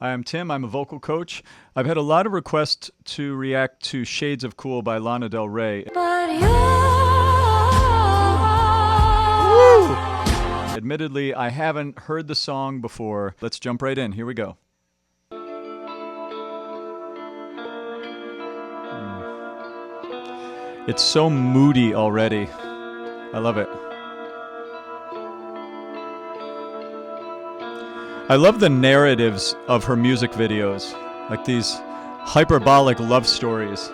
Hi, I'm Tim. I'm a vocal coach. I've had a lot of requests to react to Shades of Cool by Lana Del Rey. But you Woo! Admittedly, I haven't heard the song before. Let's jump right in. Here we go. It's so moody already. I love it. I love the narratives of her music videos, like these hyperbolic love stories.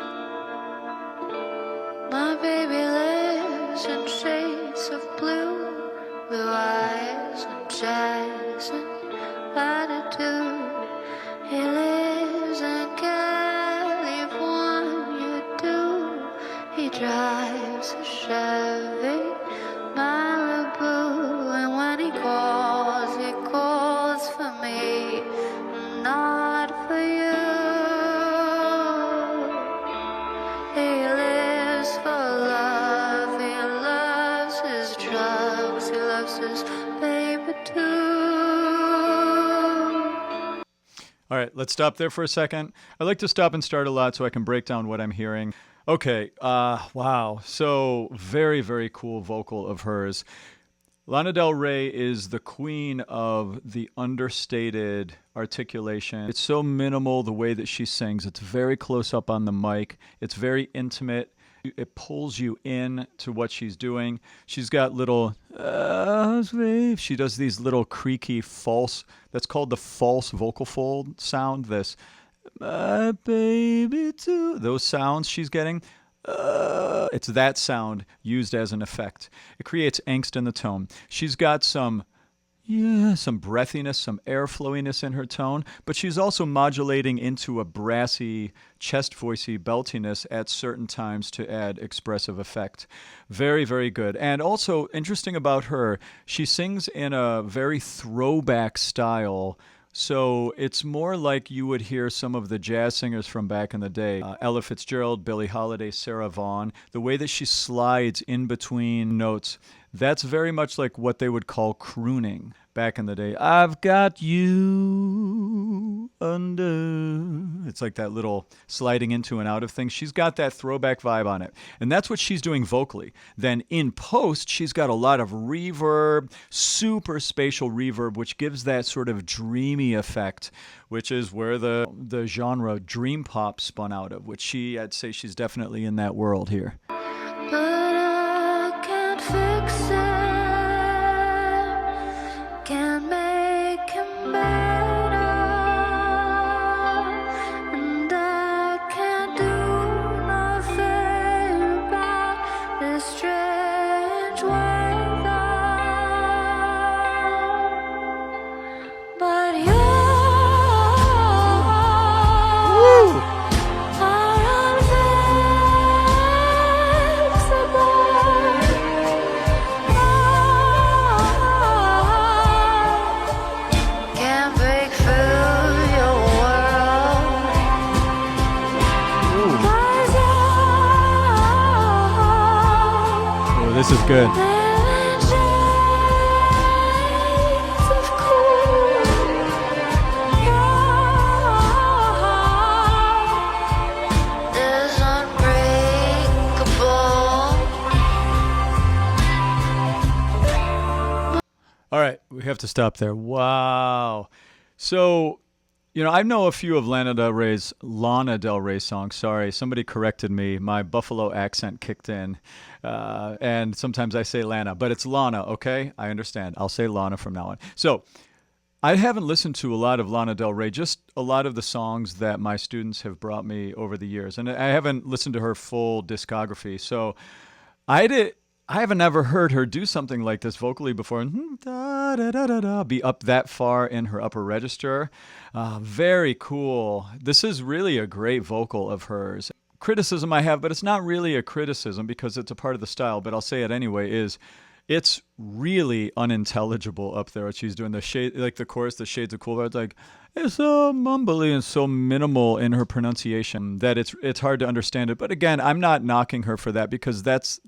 my baby lives in shades of blue, blue eyes and jazz and latitude. He lives in California too. He drives a Chevy Malibu, and when he calls for me, not for you. He lives for love, he loves his drugs, he loves his baby too. All right, let's stop there for a second. I like to stop and start a lot so I can break down what I'm hearing. Okay, wow. So very, very cool vocal of hers. Lana Del Rey is the queen of the understated articulation. It's so minimal the way that she sings. It's very close up on the mic. It's very intimate. It pulls you in to what she's doing. She's got little, she does these little creaky false, that's called the false vocal fold sound. This, my baby too. Those sounds she's getting. It's that sound used as an effect. It creates angst in the tone. She's got some breathiness, some air flowiness in her tone, but she's also modulating into a brassy, chest voicey beltiness at certain times to add expressive effect. Very, very good. And also interesting about her, she sings in a very throwback style. So it's more like you would hear some of the jazz singers from back in the day. Ella Fitzgerald, Billie Holiday, Sarah Vaughan. The way that she slides in between notes, that's very much like what they would call crooning back in the day. I've got you under. It's like that little sliding into and out of things. She's got that throwback vibe on it. And that's what she's doing vocally. Then in post, she's got a lot of reverb, super spatial reverb, which gives that sort of dreamy effect, which is where the genre dream pop spun out of, which I'd say she's definitely in that world here. But I can't fix it, can't make him better, and I can't do nothing about this strange weather. But you are unfixable. Can't break through your world. Ooh. 'Cause Oh, this is good. you're living shades of cool. Your heart is unbreakable. All right, we have to stop there. Wow. So, I know a few of Lana Del Rey's songs. Sorry, somebody corrected me. My Buffalo accent kicked in. And sometimes I say Lana, but it's Lana, okay? I understand. I'll say Lana from now on. So, I haven't listened to a lot of Lana Del Rey, just a lot of the songs that my students have brought me over the years. And I haven't listened to her full discography. So, I haven't ever heard her do something like this vocally before. Da, da, da, da, da, be up that far in her upper register. Very cool. This is really a great vocal of hers. Criticism I have, but it's not really a criticism because it's a part of the style, but I'll say it anyway, is it's really unintelligible up there what she's doing. The shade, like the chorus, the shades of cool, it's like, It's so mumbly and so minimal in her pronunciation that it's hard to understand it. But again, I'm not knocking her for that because that's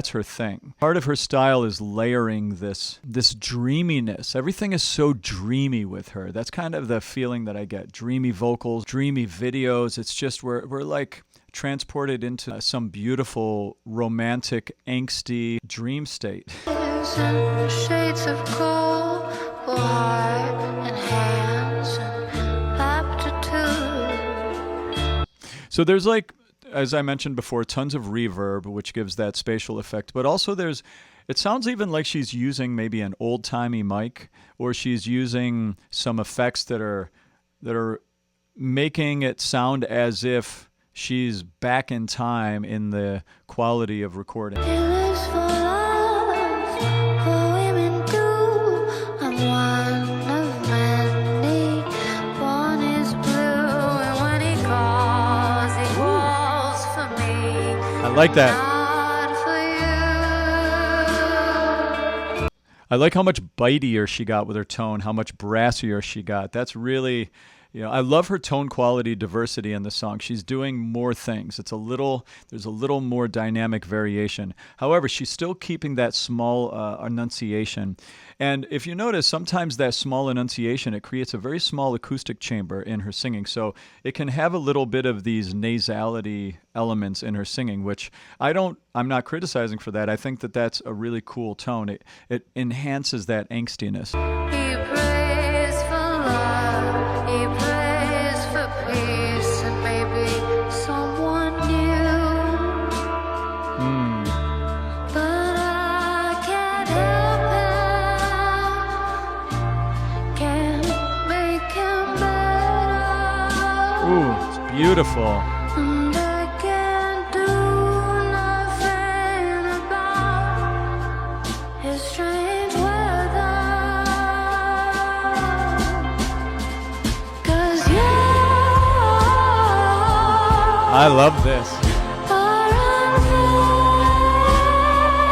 her thing. Part of her style is layering this dreaminess. Everything is so dreamy with her. That's kind of the feeling that I get. Dreamy vocals, dreamy videos. It's just we're like transported into some beautiful, romantic, angsty dream state. Shades of cool, heart and hands and aptitude. So there's like, as I mentioned before, tons of reverb, which gives that spatial effect. But also it sounds even like she's using maybe an old-timey mic, or she's using some effects that are making it sound as if she's back in time in the quality of recording. He lives for love, what women do. I'm one of many. One is blue, and when he calls for me. I like that. Not for you. I like how much bitier she got with her tone, how much brassier she got. That's really, I love her tone quality diversity in the song. She's doing more things. There's a little more dynamic variation. However, she's still keeping that small enunciation. And if you notice, sometimes that small enunciation, it creates a very small acoustic chamber in her singing. So it can have a little bit of these nasality elements in her singing, which I'm not criticizing for that. I think that that's a really cool tone. It enhances that angstiness. He prays for love, he prays for peace, and maybe someone new. But I can't help him, can't make him better. Ooh, it's beautiful. And I can't do nothing about his strange weather. 'Cause you I love this. are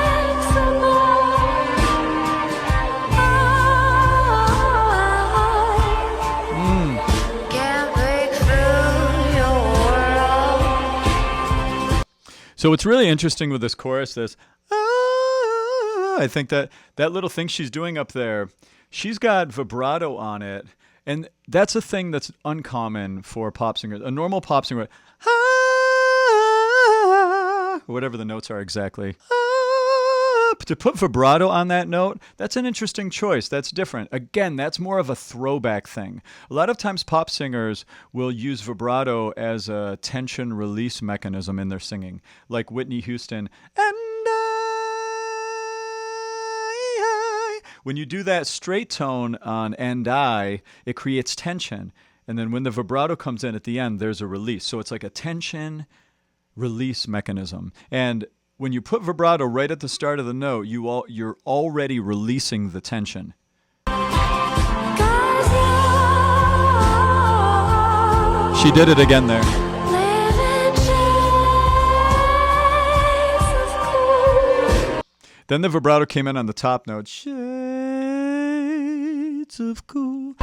invincible. Can't break through your world. So what's really interesting with this chorus is, I think that little thing she's doing up there, she's got vibrato on it, and that's a thing that's uncommon for pop singers. A normal pop singer, whatever the notes are exactly. To put vibrato on that note, that's an interesting choice. That's different. Again, that's more of a throwback thing. A lot of times pop singers will use vibrato as a tension release mechanism in their singing, like Whitney Houston. And when you do that straight tone on and I, it creates tension. And then when the vibrato comes in at the end, there's a release. So it's like a tension release mechanism. And when you put vibrato right at the start of the note, you're already releasing the tension. She did it again there. Then the vibrato came in on the top note. Shades of cool.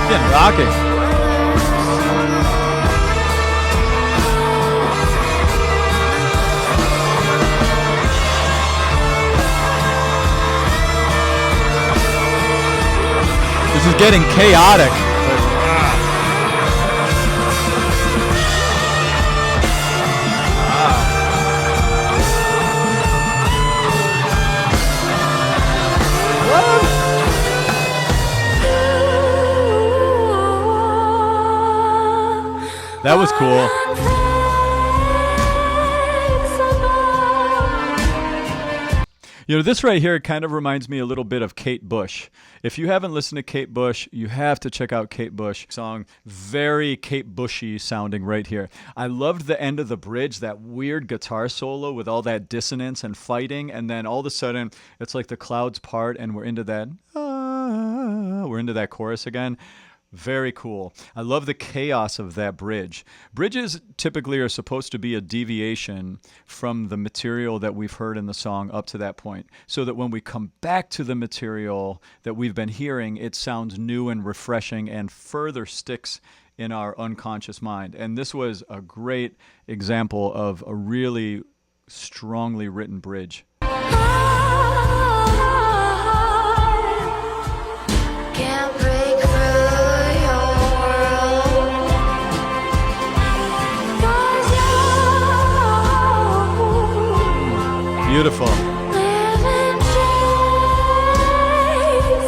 Getting rocking. This is getting chaotic. That was cool. This right here kind of reminds me a little bit of Kate Bush. If you haven't listened to Kate Bush, you have to check out Kate Bush song. Very Kate Bushy sounding right here. I loved the end of the bridge, that weird guitar solo with all that dissonance and fighting, and then all of a sudden it's like the clouds part and we're into that chorus again. Very cool. I love the chaos of that bridge. Bridges typically are supposed to be a deviation from the material that we've heard in the song up to that point, so that when we come back to the material that we've been hearing, it sounds new and refreshing and further sticks in our unconscious mind. And this was a great example of a really strongly written bridge. Can't break through your world, 'cause you Beautiful. live in shades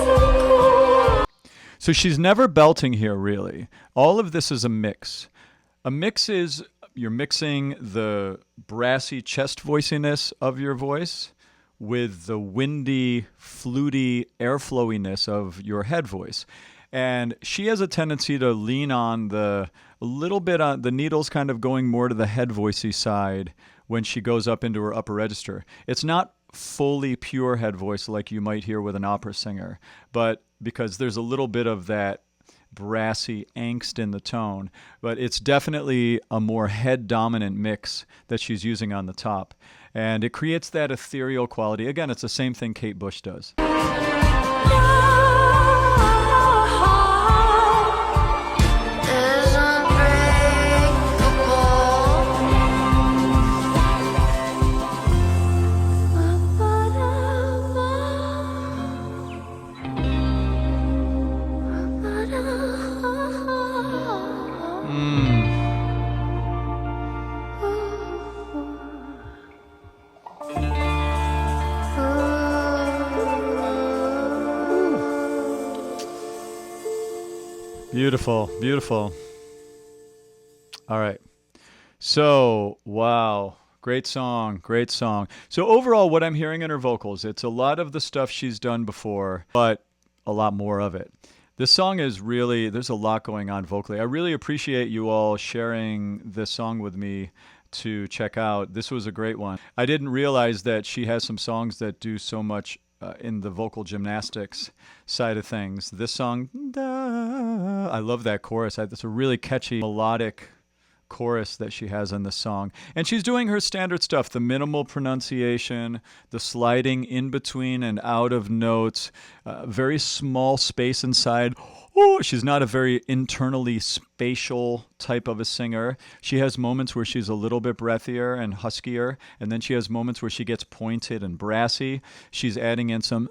of cool. So she's never belting here, really. All of this is a mix. A mix is you're mixing the brassy chest voiciness of your voice with the windy, fluty, airflowiness of your head voice. And she has a tendency to lean on a little bit on the needles kind of going more to the head voicey side when she goes up into her upper register. It's not fully pure head voice like you might hear with an opera singer, but because there's a little bit of that brassy angst in the tone, but it's definitely a more head dominant mix that she's using on the top. And it creates that ethereal quality. Again, it's the same thing Kate Bush does. Your heart is Beautiful, beautiful. All right. So, wow. Great song, great song. So overall, what I'm hearing in her vocals, it's a lot of the stuff she's done before, but a lot more of it. This song is really, there's a lot going on vocally. I really appreciate you all sharing this song with me to check out. This was a great one. I didn't realize that she has some songs that do so much in the vocal gymnastics side of things. This song, da, I love that chorus. It's a really catchy melodic chorus that she has in the song. And she's doing her standard stuff, the minimal pronunciation, the sliding in between and out of notes, very small space inside. Oh, she's not a very internally spatial type of a singer. She has moments where she's a little bit breathier and huskier, and then she has moments where she gets pointed and brassy. She's adding in some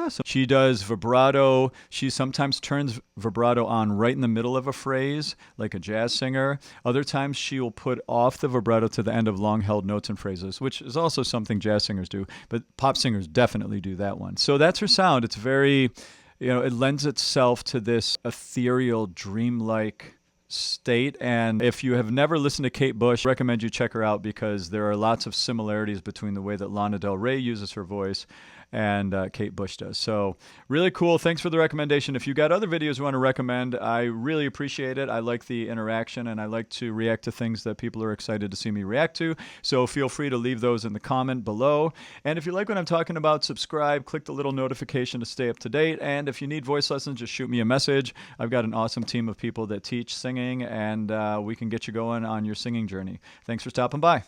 so she does vibrato. She sometimes turns vibrato on right in the middle of a phrase, like a jazz singer. Other times she will put off the vibrato to the end of long-held notes and phrases, which is also something jazz singers do, but pop singers definitely do that one. So that's her sound. It's very, it lends itself to this ethereal, dreamlike state. And if you have never listened to Kate Bush, I recommend you check her out because there are lots of similarities between the way that Lana Del Rey uses her voice and Kate Bush does. So really cool. Thanks for the recommendation. If you got other videos you want to recommend, I really appreciate it. I like the interaction and I like to react to things that people are excited to see me react to. So feel free to leave those in the comment below. And if you like what I'm talking about, subscribe, click the little notification to stay up to date. And if you need voice lessons, just shoot me a message. I've got an awesome team of people that teach singing and we can get you going on your singing journey. Thanks for stopping by.